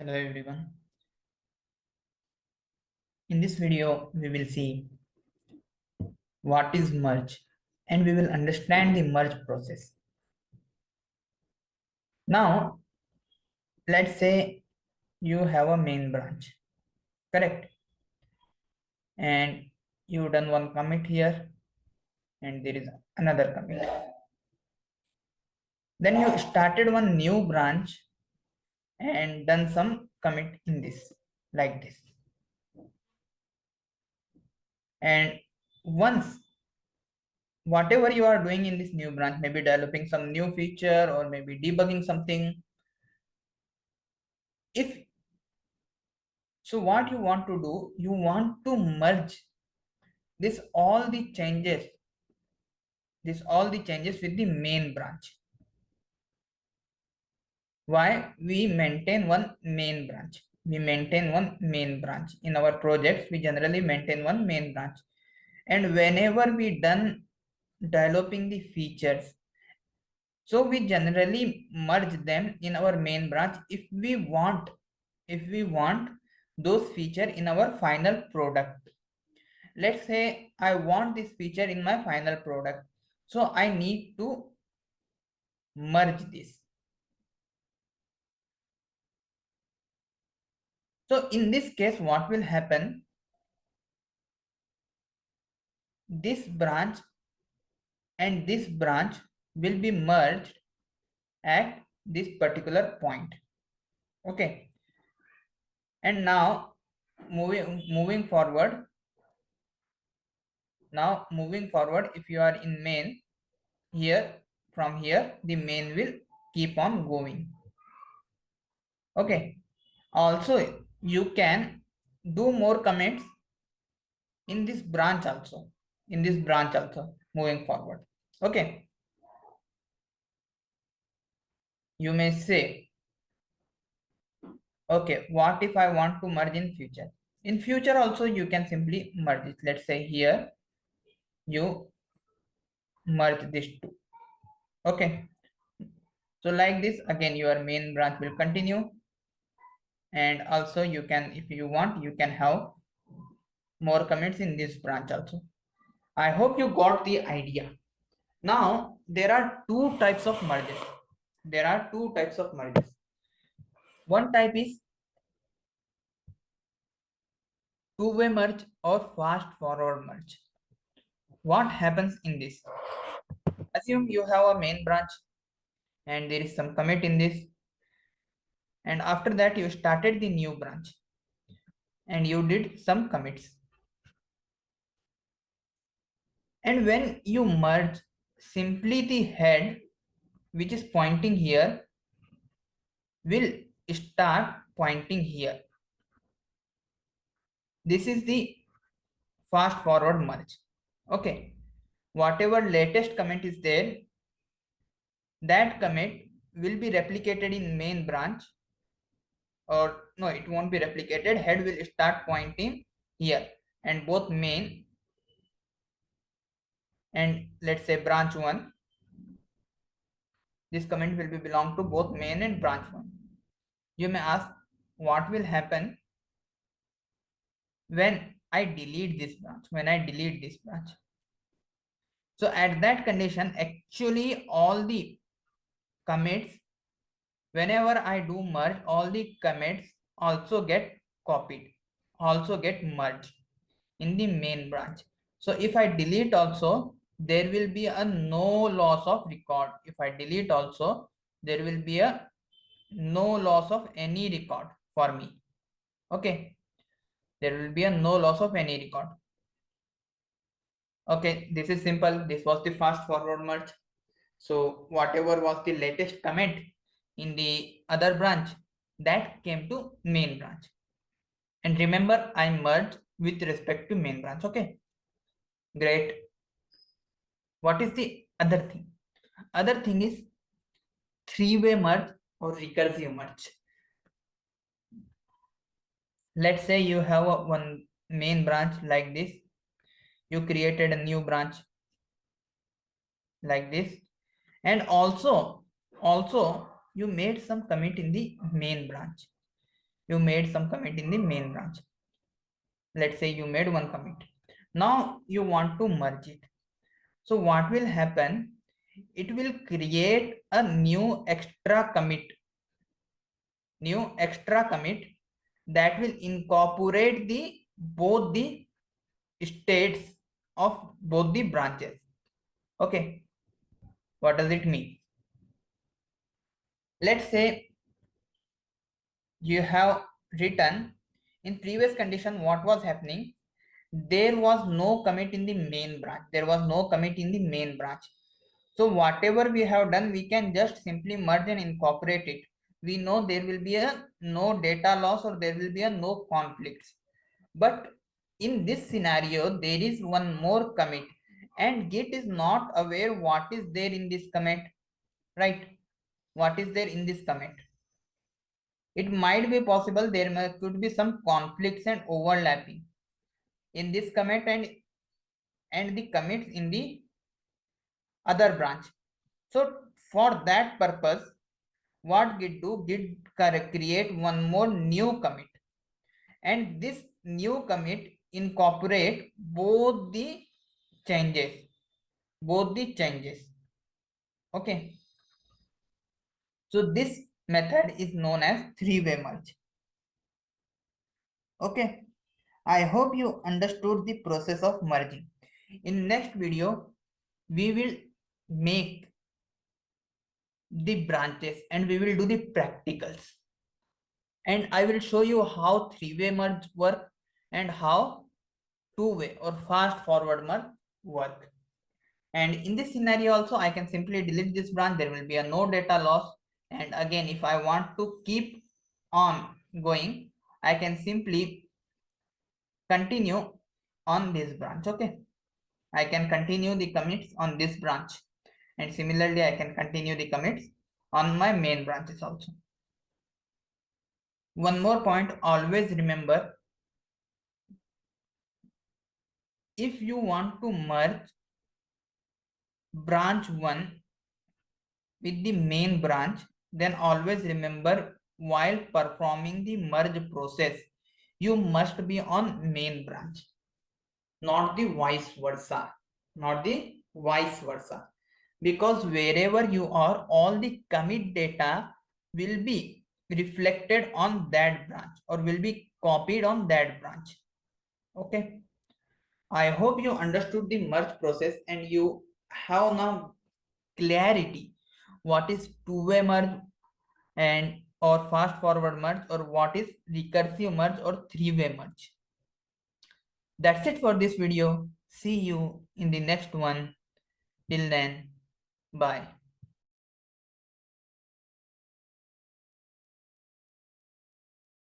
Hello everyone. In this video, we will see what is merge and we will understand the merge process. Now, let's say you have a main branch, correct? And you done one commit here and there is another commit. Then you started one new branch and done some commit in this, like this. And once whatever you are doing in this new branch, maybe developing some new feature or maybe debugging something, if so what you want to do, you want to merge this all the changes with the main branch. Why? We maintain one main branch. We maintain one main branch. In our projects, we generally maintain one main branch. And whenever we done developing the features, so we generally merge them in our main branch if we want those feature in our final product. Let's say I want this feature in my final product, so I need to merge this. So in this case, what will happen, this branch and this branch will be merged at this particular point. Okay, and now moving forward, if you are in main, here from here the main will keep on going. Okay, also you can do more commits in this branch also, moving forward. Okay, you may say, okay, what if I want to merge in future? In future also you can simply merge it. Let's say here you merge these two. Okay, so like this, again your main branch will continue, and also you can, if you want, you can have more commits in this branch also. I hope you got the idea. Now there are two types of merges. One type is two-way merge or fast forward merge. What happens in this? Assume you have a main branch and there is some commit in this, and after that you started the new branch and you did some commits, and when you merge, simply the head which is pointing here will start pointing here. This is the fast forward merge. Okay, whatever latest commit is there, that commit will be replicated in main branch, or no, it won't be replicated. Head will start pointing here, and both main and let's say branch 1, this comment will be belong to both main and branch 1. You may ask, what will happen when I delete this branch? So at that condition, actually all the commits, whenever I do merge, all the commits also get copied, also get merged in the main branch. So if I delete also, there will be a no loss of record. If I delete also, there will be a no loss of any record for me. Okay, there will be a no loss of any record. Okay, this is simple. This was the fast forward merge. So whatever was the latest comment in the other branch, that came to main branch. And remember, I merged with respect to main branch. Okay, great. What is the other thing? Other thing is three-way merge or recursive merge. Let's say you have one main branch like this. You created a new branch like this, and also you made some commit in the main branch. you made some commit in the main branch. Let's say you made one commit. Now you want to merge it. So what will happen? It will create a new extra commit that will incorporate the both the states of both the branches. Okay, what does it mean? Let's say you have written in previous condition what was happening. There was no commit in the main branch. So whatever we have done, we can just simply merge and incorporate it. We know there will be a no data loss or there will be a no conflicts. But in this scenario, there is one more commit and Git is not aware what is there in this commit, right? What is there in this commit? It might be possible could be some conflicts and overlapping in this commit and the commits in the other branch. So for that purpose, what Git do? Git create one more new commit, and this new commit incorporate both the changes. Okay. So this method is known as three-way merge. Okay. I hope you understood the process of merging. In next video, we will make the branches and we will do the practicals. And I will show you how three-way merge work and how two-way or fast forward merge work. And in this scenario also, I can simply delete this branch. There will be a no data loss. And again, if I want to keep on going, I can simply continue on this branch. Okay, I can continue the commits on this branch, and similarly I can continue the commits on my main branches also. One more point, always remember, if you want to merge branch 1 with the main branch, then always remember, while performing the merge process, you must be on main branch, not the vice versa. Because wherever you are, all the commit data will be reflected on that branch or will be copied on that branch. Okay, I hope you understood the merge process and you have now clarity what is two-way merge and or fast forward merge, or what is recursive merge or three-way merge. That's it for this video. See you in the next one. Till then, bye.